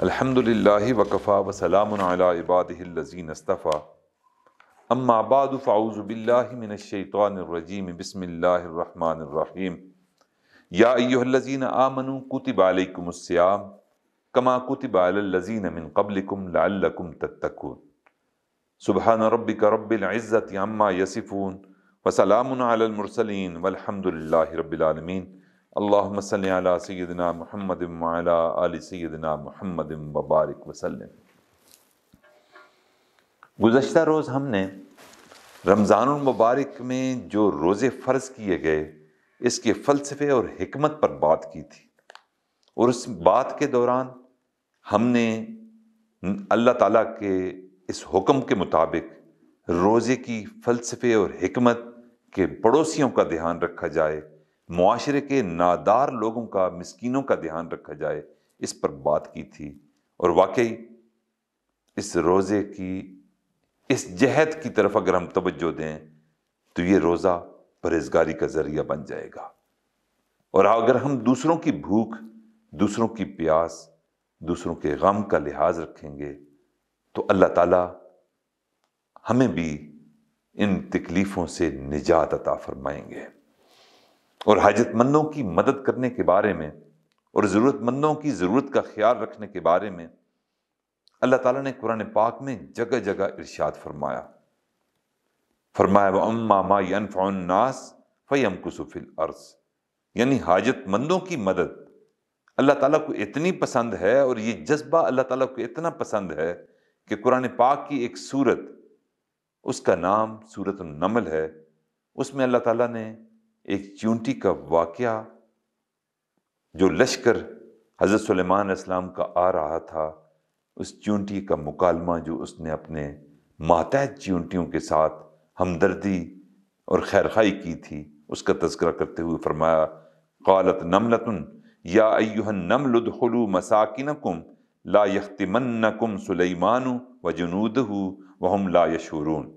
الحمد للہ وکفا وسلام علی عبادہ الذین اصطفیٰ اما بعد فاعوذ باللہ من الشیطان الرجیم بسم اللہ الرحمن الرحیم یا ایہا الذین آمنوا کتب علیکم الصیام کما کتب علی الذین من قبلکم لعلکم تتقون سبحان ربک رب العزت عما یصفون وسلام علی المرسلین والحمد للہ رب العالمین اللہم صلی علی سیدنا محمد وعلی آل سیدنا محمد وبارک وسلم۔ گزشتہ روز ہم نے رمضان المبارک میں جو روزے فرض کیے گئے اس کے فلسفے اور حکمت پر بات کی تھی، اور اس بات کے دوران ہم نے اللہ تعالیٰ کے اس حکم کے مطابق روزے کی فلسفے اور حکمت کے پڑوسیوں کا دھیان رکھا جائے، معاشرے کے نادار لوگوں کا، مسکینوں کا دھیان رکھا جائے، اس پر بات کی تھی۔ اور واقعی اس روزے کی اس جہد کی طرف اگر ہم توجہ دیں تو یہ روزہ پرہیزگاری کا ذریعہ بن جائے گا، اور اگر ہم دوسروں کی بھوک، دوسروں کی پیاس، دوسروں کے غم کا لحاظ رکھیں گے تو اللہ تعالیٰ ہمیں بھی ان تکلیفوں سے نجات عطا فرمائیں گے۔ اور حاجت مندوں کی مدد کرنے کے بارے میں اور ضرورت مندوں کی ضرورت کا خیال رکھنے کے بارے میں اللہ تعالیٰ نے قرآن پاک میں جگہ جگہ ارشاد فرمایا وَأَمَّا مَا يَنْفَعُ النَّاسَ فَيَمْكُثُ فِي الْأَرْضِ، یعنی حاجت مندوں کی مدد اللہ تعالیٰ کو اتنی پسند ہے، اور یہ جذبہ اللہ تعالیٰ کو اتنا پسند ہے کہ قرآن پاک کی ایک سورت، اس کا نام سورۃ النمل ہے، اس میں اللہ تعالیٰ نے ایک چیونٹی کا واقعہ، جو لشکر حضرت سلیمان علیہ السلام کا آ رہا تھا، اس چیونٹی کا مکالمہ جو اس نے اپنے ماتحت چیونٹیوں کے ساتھ ہمدردی اور خیرخوائی کی تھی، اس کا تذکرہ کرتے ہوئے فرمایا قالت نملۃ یا ایھا النمل ادخلوا مساکنکم لا یختمنکم سلیمان وجنودہ وہم لا یشعرون۔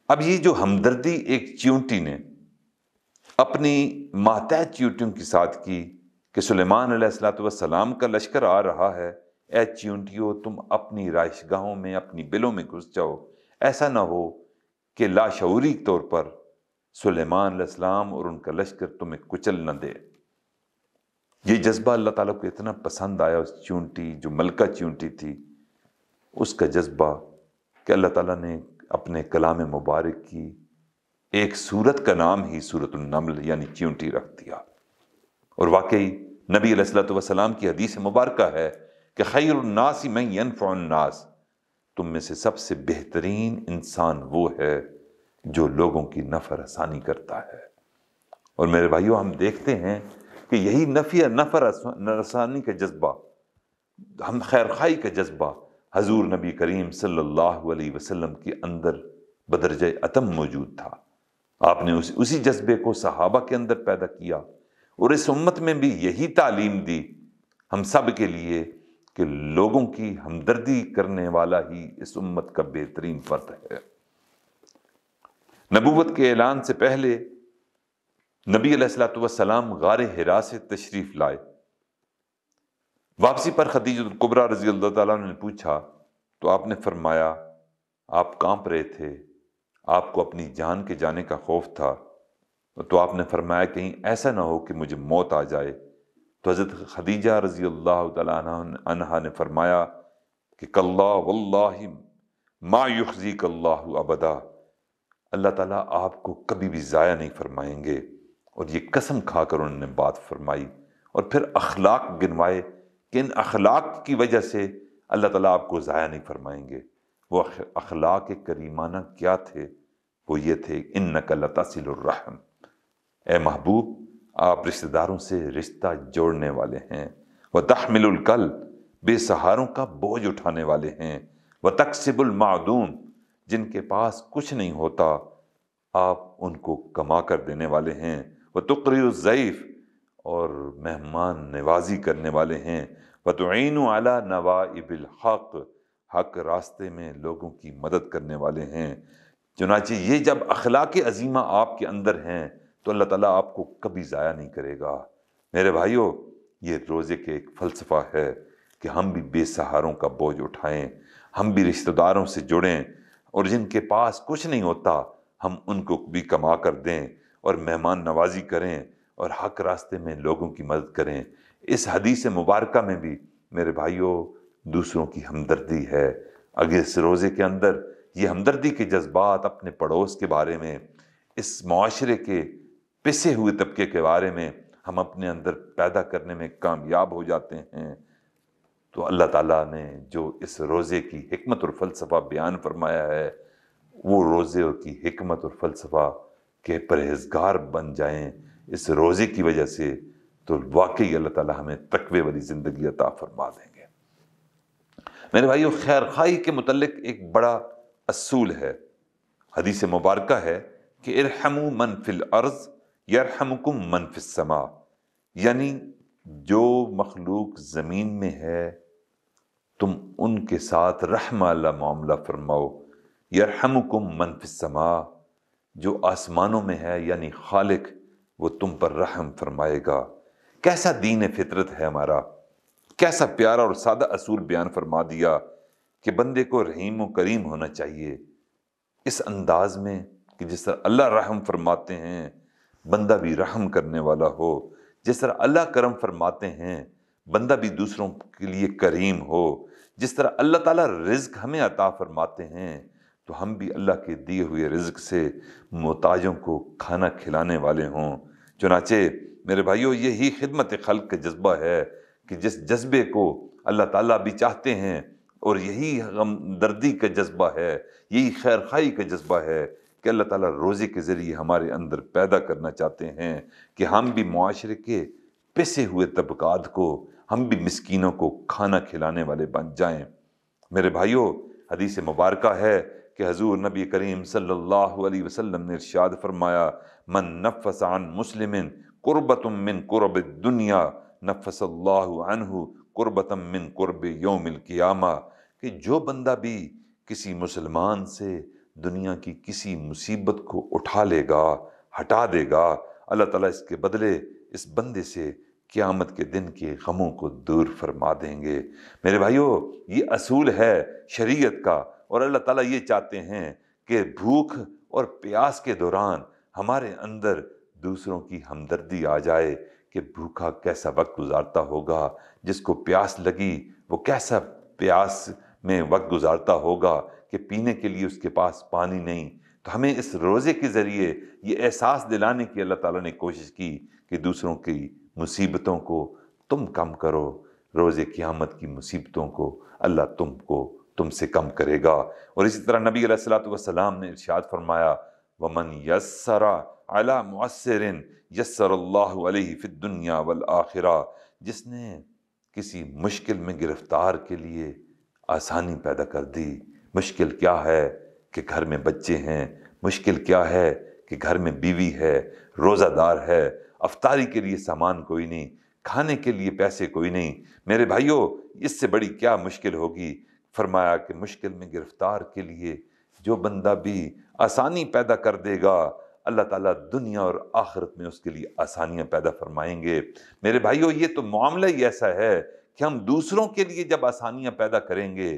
اب یہ جو ہمدردی ایک چیونٹی نے اپنی ماتحت چیونٹیوں کے ساتھ کی کہ سلیمان علیہ السلام کا لشکر آ رہا ہے، اے چیونٹیوں تم اپنی رہائش گاہوں میں، اپنی بلوں میں گھس جاؤ، ایسا نہ ہو کہ لاشعوری طور پر سلیمان علیہ السلام اور ان کا لشکر تمہیں کچل نہ دے۔ یہ جذبہ اللہ تعالیٰ کو اتنا پسند آیا اس چیونٹی، جو ملکہ چیونٹی تھی، اس کا جذبہ کہ اللہ تعالیٰ نے اپنے کلام مبارک کی ایک سورت کا نام ہی سورۃ النمل یعنی چیونٹی رکھ دیا۔ اور واقعی نبی علیہ السلام کی حدیث مبارکہ ہے کہ خیر الناس من ینفع الناس، تم میں سے سب سے بہترین انسان وہ ہے جو لوگوں کی نفع رسانی کرتا ہے۔ اور میرے بھائیوں، ہم دیکھتے ہیں کہ یہی نفع رسانی کا جذبہ، ہم خیرخوائی کا جذبہ حضور نبی کریم صلی اللہ علیہ وسلم کے اندر بدرجہ اتم موجود تھا۔ آپ نے اسی جذبے کو صحابہ کے اندر پیدا کیا، اور اس امت میں بھی یہی تعلیم دی ہم سب کے لیے کہ لوگوں کی ہمدردی کرنے والا ہی اس امت کا بہترین فرد ہے۔ نبوت کے اعلان سے پہلے نبی علیہ السلام غار حرا سے تشریف لائے۔ واپسی پر خدیجہ الکبریٰ رضی اللہ تعالیٰ عنہ نے پوچھا تو آپ نے فرمایا آپ کانپ رہے تھے، آپ کو اپنی جان کے جانے کا خوف تھا، تو آپ نے فرمایا کہیں ایسا نہ ہو کہ مجھے موت آ جائے۔ تو حضرت خدیجہ رضی اللہ تعالیٰ عنہا نے فرمایا کہ کاللہ واللہ ما یخزیک اللہ ابدا، اللہ تعالیٰ آپ کو کبھی بھی ضائع نہیں فرمائیں گے۔ اور یہ قسم کھا کر انہوں نے بات فرمائی، اور پھر اخلاق گنوائے کہ ان اخلاق کی وجہ سے اللہ تعالیٰ آپ کو ضائع نہیں فرمائیں گے۔ وہ اخلاق کریمانہ کیا تھے؟ وہ یہ تھے انک لتصل الرحم، اے محبوب آپ رشتہ داروں سے رشتہ جوڑنے والے ہیں، وتحمل الکل، بے سہاروں کا بوجھ اٹھانے والے ہیں، وتکسب المعدوم، جن کے پاس کچھ نہیں ہوتا آپ ان کو کما کر دینے والے ہیں، وتقری الضیف، اور مہمان نوازی کرنے والے ہیں، وتعین علی نوائب الحق، حق راستے میں لوگوں کی مدد کرنے والے ہیں۔ چنانچہ یہ جب اخلاق عظیمہ آپ کے اندر ہیں تو اللہ تعالیٰ آپ کو کبھی ضائع نہیں کرے گا۔ میرے بھائیوں، یہ روزے کے ایک فلسفہ ہے کہ ہم بھی بے سہاروں کا بوجھ اٹھائیں، ہم بھی رشتہ داروں سے جڑیں، اور جن کے پاس کچھ نہیں ہوتا ہم ان کو بھی کما کر دیں، اور مہمان نوازی کریں، اور حق راستے میں لوگوں کی مدد کریں۔ اس حدیث مبارکہ میں بھی میرے بھائیوں دوسروں کی ہمدردی ہے۔ اگر اس روزے کے اندر یہ ہمدردی کے جذبات اپنے پڑوس کے بارے میں، اس معاشرے کے پسے ہوئے طبقے کے بارے میں ہم اپنے اندر پیدا کرنے میں کامیاب ہو جاتے ہیں، تو اللہ تعالیٰ نے جو اس روزے کی حکمت اور فلسفہ بیان فرمایا ہے، وہ روزے کی حکمت اور فلسفہ کے پرہیزگار بن جائیں اس روزے کی وجہ سے، تو واقعی اللہ تعالیٰ ہمیں تقوی والی زندگی عطا فرما دیں گے۔ میرے بھائیو، خیر خواہی کے متعلق ایک بڑا اصول ہے، حدیث مبارکہ ہے کہ ارحموا من فی الارض یرحمکم من فی السماء، یعنی جو مخلوق زمین میں ہے تم ان کے ساتھ رحم والا معاملہ فرماؤ، یرحمکم من فی السماء، جو آسمانوں میں ہے یعنی خالق وہ تم پر رحم فرمائے گا۔ کیسا دین فطرت ہے ہمارا، کیسا پیارا اور سادہ اصول بیان فرما دیا کہ بندے کو رحیم و کریم ہونا چاہیے، اس انداز میں کہ جس طرح اللہ رحم فرماتے ہیں بندہ بھی رحم کرنے والا ہو، جس طرح اللہ کرم فرماتے ہیں بندہ بھی دوسروں کے لیے کریم ہو، جس طرح اللہ تعالیٰ رزق ہمیں عطا فرماتے ہیں تو ہم بھی اللہ کے دیے ہوئے رزق سے محتاجوں کو کھانا کھلانے والے ہوں۔ چنانچہ میرے بھائیوں یہی خدمت خلق کا جذبہ ہے کہ جس جذبے کو اللہ تعالیٰ بھی چاہتے ہیں، اور یہی ہمدردی کا جذبہ ہے، یہی خیر خواہی کا جذبہ ہے کہ اللہ تعالیٰ روزے کے ذریعے ہمارے اندر پیدا کرنا چاہتے ہیں کہ ہم بھی معاشرے کے پسے ہوئے طبقات کو، ہم بھی مسکینوں کو کھانا کھلانے والے بن جائیں۔ میرے بھائیوں حدیث مبارکہ ہے کہ حضور نبی کریم صلی اللہ علیہ وسلم نے ارشاد فرمایا، من نفس عن مسلم قربۃ من قرب الدنیا نفس اللہ عنہ قربۃ من قرب یوم القیامہ، کہ جو بندہ بھی کسی مسلمان سے دنیا کی کسی مصیبت کو اٹھا لے گا، ہٹا دے گا، اللہ تعالیٰ اس کے بدلے اس بندے سے قیامت کے دن کے غموں کو دور فرما دیں گے۔ میرے بھائیوں یہ اصول ہے شریعت کا، اور اللہ تعالیٰ یہ چاہتے ہیں کہ بھوک اور پیاس کے دوران ہمارے اندر دوسروں کی ہمدردی آ جائے کہ بھوکا کیسا وقت گزارتا ہوگا، جس کو پیاس لگی وہ کیسا پیاس میں وقت گزارتا ہوگا کہ پینے کے لیے اس کے پاس پانی نہیں۔ تو ہمیں اس روزے کے ذریعے یہ احساس دلانے کی اللہ تعالیٰ نے کوشش کی کہ دوسروں کی مصیبتوں کو تم کم کرو، روزے قیامت کی مصیبتوں کو اللہ تم سے کم کرے گا۔ اور اسی طرح نبی علیہ الصلوۃ والسلام نے ارشاد فرمایا، وَمَنْ يَسَّرَ عَلَى مُعَسِّرٍ يَسَّرَ اللَّهُ عَلَيْهِ فِي الدُّنْيَا وَالْآخِرَةِ، جس نے کسی مشکل میں گرفتار کے لیے آسانی پیدا کر دی۔ مشکل کیا ہے کہ گھر میں بچے ہیں، مشکل کیا ہے کہ گھر میں بیوی ہے، روزہ دار ہے، افطاری کے لیے سامان کوئی نہیں، کھانے کے لیے پیسے کوئی نہیں۔ میرے بھائیوں اس سے بڑی کیا مشکل ہوگی؟ فرمایا کہ مشکل میں گرفتار کے لیے جو بندہ بھی آسانی پیدا کر دے گا، اللہ تعالیٰ دنیا اور آخرت میں اس کے لیے آسانیاں پیدا فرمائیں گے۔ میرے بھائیوں یہ تو معاملہ ہی ایسا ہے کہ ہم دوسروں کے لیے جب آسانیاں پیدا کریں گے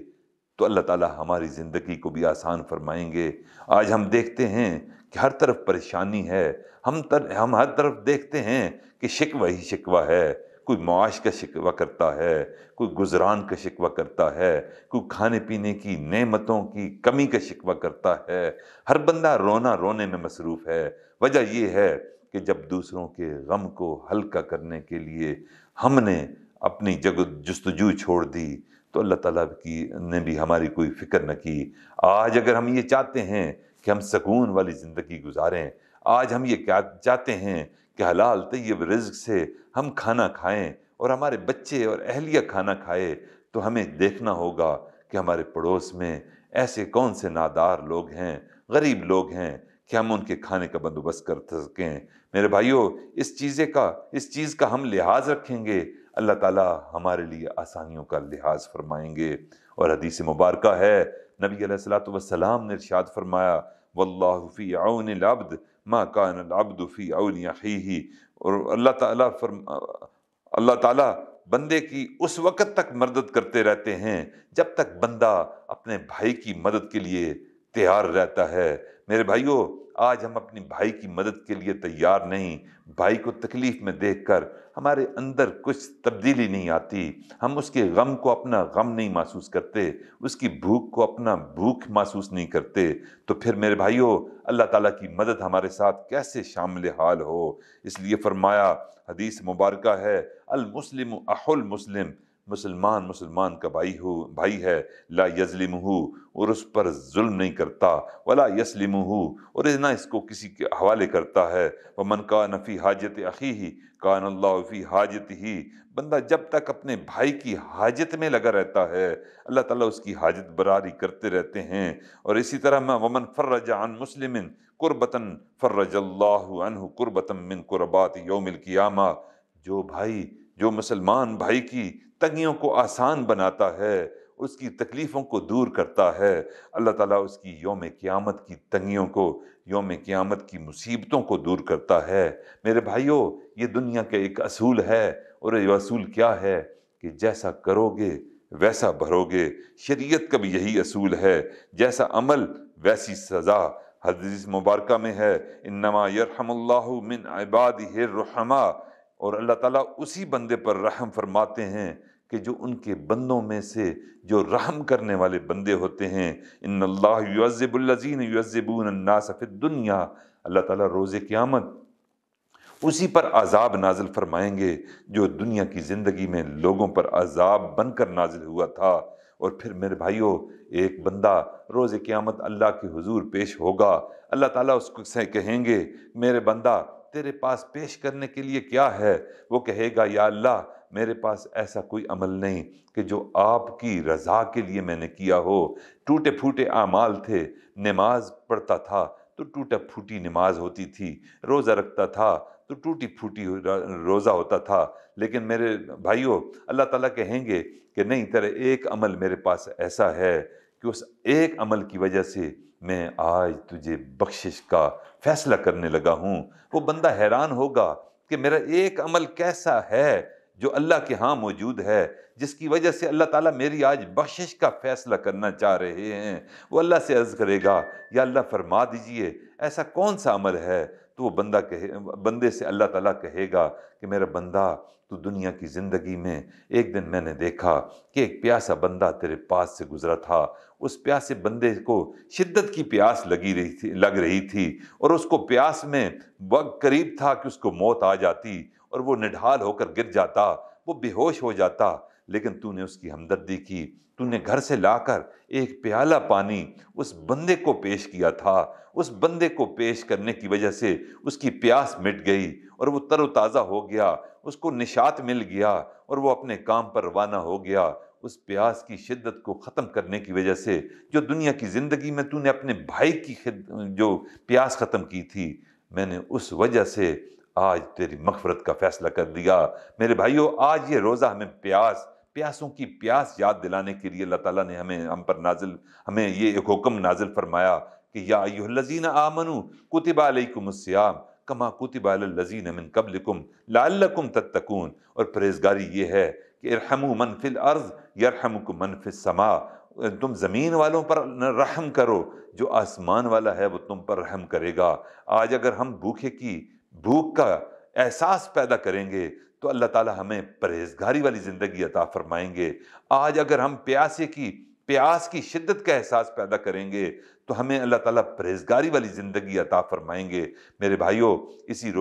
تو اللہ تعالیٰ ہماری زندگی کو بھی آسان فرمائیں گے۔ آج ہم دیکھتے ہیں کہ ہر طرف پریشانی ہے، ہم ہر طرف دیکھتے ہیں کہ شکوہ ہی شکوہ ہے، کوئی معاش کا شکوہ کرتا ہے، کوئی گزران کا شکوہ کرتا ہے، کوئی کھانے پینے کی نعمتوں کی کمی کا شکوہ کرتا ہے، ہر بندہ رونے میں مصروف ہے۔ وجہ یہ ہے کہ جب دوسروں کے غم کو ہلکا کرنے کے لیے ہم نے اپنی جستجو چھوڑ دی تو اللہ تعالیٰ نے بھی ہماری کوئی فکر نہ کی۔ آج اگر ہم یہ چاہتے ہیں کہ ہم سکون والی زندگی گزاریں، آج ہم یہ چاہتے ہیں کہ حلال طیب رزق سے ہم کھانا کھائیں اور ہمارے بچے اور اہلیہ کھانا کھائے، تو ہمیں دیکھنا ہوگا کہ ہمارے پڑوس میں ایسے کون سے نادار لوگ ہیں، غریب لوگ ہیں کہ ہم ان کے کھانے کا بندوبست کر سکیں۔ میرے بھائیوں اس چیز کا ہم لحاظ رکھیں گے، اللہ تعالیٰ ہمارے لیے آسانیوں کا لحاظ فرمائیں گے۔ اور حدیث مبارکہ ہے، نبی علیہ الصلوۃ والسلام نے ارشاد فرمایا، واللہ فی عون العبد ما کان العبد فی عون اخیہ، اور اللہ تعالیٰ اللہ تعالیٰ بندے کی اس وقت تک مدد کرتے رہتے ہیں جب تک بندہ اپنے بھائی کی مدد کے لیے تیار رہتا ہے۔ میرے بھائیوں، آج ہم اپنی بھائی کی مدد کے لیے تیار نہیں، بھائی کو تکلیف میں دیکھ کر ہمارے اندر کچھ تبدیلی نہیں آتی، ہم اس کے غم کو اپنا غم نہیں محسوس کرتے، اس کی بھوک کو اپنا بھوک محسوس نہیں کرتے، تو پھر میرے بھائیوں اللہ تعالیٰ کی مدد ہمارے ساتھ کیسے شامل حال ہو؟ اس لیے فرمایا، حدیث مبارکہ ہے، المسلم اخو المسلم، مسلمان مسلمان کا بھائی ہے، لا یظلمہ، اور اس پر ظلم نہیں کرتا، ولا یسلمہ، اور نہ اس کو کسی کے حوالے کرتا ہے، ومن کان فی حاجت اخیہ کان اللہ فی حاجتہ، بندہ جب تک اپنے بھائی کی حاجت میں لگا رہتا ہے اللہ تعالیٰ اس کی حاجت براری کرتے رہتے ہیں۔ اور اسی طرح ومن فرج عن مسلم قربۃ فرج اللہ عنہ قربۃ من قربات یوم القیامہ، جو مسلمان بھائی کی تنگیوں کو آسان بناتا ہے، اس کی تکلیفوں کو دور کرتا ہے، اللہ تعالیٰ اس کی یوم قیامت کی تنگیوں کو، یوم قیامت کی مصیبتوں کو دور کرتا ہے۔ میرے بھائیوں، یہ دنیا کا ایک اصول ہے، اور یہ اصول کیا ہے کہ جیسا کرو گے ویسا بھرو گے۔ شریعت کا بھی یہی اصول ہے، جیسا عمل ویسی سزا۔ حدیث مبارکہ میں ہے، انما یرحم اللہ من عبادہ الرحماء، اور اللہ تعالیٰ اسی بندے پر رحم فرماتے ہیں کہ جو ان کے بندوں میں سے جو رحم کرنے والے بندے ہوتے ہیں۔ ان اللہ یعذب الذین یعذبون الناس فی الدنیا، اللہ تعالیٰ روز قیامت اسی پر عذاب نازل فرمائیں گے جو دنیا کی زندگی میں لوگوں پر عذاب بن کر نازل ہوا تھا۔ اور پھر میرے بھائیوں، ایک بندہ روز قیامت اللہ کے حضور پیش ہوگا، اللہ تعالیٰ اس کو سے کہیں گے، میرے بندہ تیرے پاس پیش کرنے کے لیے کیا ہے؟ وہ کہے گا، یا اللہ میرے پاس ایسا کوئی عمل نہیں کہ جو آپ کی رضا کے لیے میں نے کیا ہو۔ ٹوٹے پھوٹے اعمال تھے، نماز پڑھتا تھا تو ٹوٹا پھوٹی نماز ہوتی تھی، روزہ رکھتا تھا تو ٹوٹی پھوٹی روزہ ہوتا تھا، لیکن میرے بھائیوں اللہ تعالیٰ کہیں گے کہ نہیں، تیرا ایک عمل میرے پاس ایسا ہے کہ اس ایک عمل کی وجہ سے میں آج تجھے بخشش کا فیصلہ کرنے لگا ہوں۔ وہ بندہ حیران ہوگا کہ میرا ایک عمل کیسا ہے جو اللہ کے ہاں موجود ہے، جس کی وجہ سے اللہ تعالیٰ میری آج بخشش کا فیصلہ کرنا چاہ رہے ہیں۔ وہ اللہ سے عرض کرے گا، یا اللہ فرما دیجئے ایسا کون سا عمل ہے؟ تو وہ بندے سے اللہ تعالیٰ کہے گا کہ میرا بندہ، تو دنیا کی زندگی میں ایک دن میں نے دیکھا کہ ایک پیاسا بندہ تیرے پاس سے گزرا تھا، اس پیاسے بندے کو شدت کی پیاس لگ رہی تھی، اور اس کو پیاس میں وقت قریب تھا کہ اس کو موت آ جاتی، اور وہ نڈھال ہو کر گر جاتا، وہ بے ہوش ہو جاتا، لیکن تو نے اس کی ہمدردی کی، تو نے گھر سے لا کر ایک پیالہ پانی اس بندے کو پیش کیا تھا۔ اس بندے کو پیش کرنے کی وجہ سے اس کی پیاس مٹ گئی، اور وہ تر و تازہ ہو گیا، اس کو نشاط مل گیا، اور وہ اپنے کام پر روانہ ہو گیا۔ اس پیاس کی شدت کو ختم کرنے کی وجہ سے جو دنیا کی زندگی میں تو نے اپنے بھائی کی جو پیاس ختم کی تھی، میں نے اس وجہ سے آج تیری مغفرت کا فیصلہ کر دیا۔ میرے بھائیوں، آج یہ روزہ ہمیں پیاسوں کی پیاس یاد دلانے کے لیے اللہ تعالیٰ نے ہمیں یہ ایک حکم نازل فرمایا کہ یا ایھا الذین آمنوا کتب علیکم الصیام کما کتب علی الذین من قبلکم لعلکم تتقون، اور پرہیزگاری یہ ہے کہ ارحموا من فی الارض یرحمکم من فی السماء، تم زمین والوں پر رحم کرو، جو آسمان والا ہے وہ تم پر رحم کرے گا۔ آج اگر ہم بھوک کا احساس پیدا کریں گے تو اللہ تعالیٰ ہمیں پرہیزگاری والی زندگی عطا فرمائیں گے۔ آج اگر ہم پیاس کی شدت کا احساس پیدا کریں گے تو ہمیں اللہ تعالیٰ پرہیزگاری والی زندگی عطا فرمائیں گے۔ میرے بھائیوں، اسی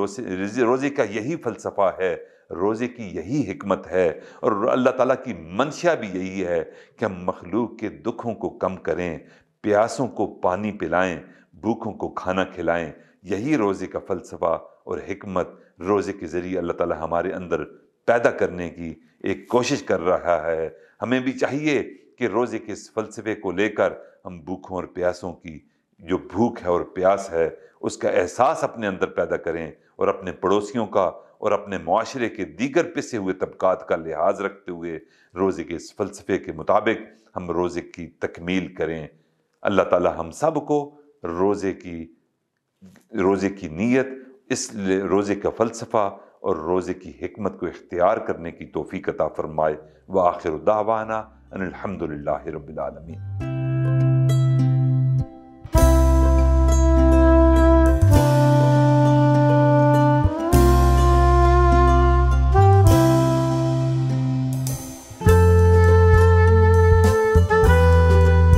روزے کا یہی فلسفہ ہے، روزے کی یہی حکمت ہے، اور اللہ تعالیٰ کی منشا بھی یہی ہے کہ ہم مخلوق کے دکھوں کو کم کریں، پیاسوں کو پانی پلائیں، بھوکوں کو کھانا کھلائیں۔ یہی روزے کا فلسفہ اور حکمت روزے کے ذریعے اللہ تعالیٰ ہمارے اندر پیدا کرنے کی ایک کوشش کر رہا ہے۔ ہمیں بھی چاہیے کہ روزے کے اس فلسفے کو لے کر ہم بھوکوں اور پیاسوں کی جو بھوک ہے اور پیاس ہے اس کا احساس اپنے اندر پیدا کریں، اور اپنے پڑوسیوں کا اور اپنے معاشرے کے دیگر پسے ہوئے طبقات کا لحاظ رکھتے ہوئے روزے کے اس فلسفے کے مطابق ہم روزے کی تکمیل کریں۔ اللہ تعالیٰ ہم سب کو روزے کی نیت اس روزے کا فلسفہ اور روزے کی حکمت کو اختیار کرنے کی توفیق عطا فرمائے۔ وآخر دعوانا ان الحمد للہ رب العالمین۔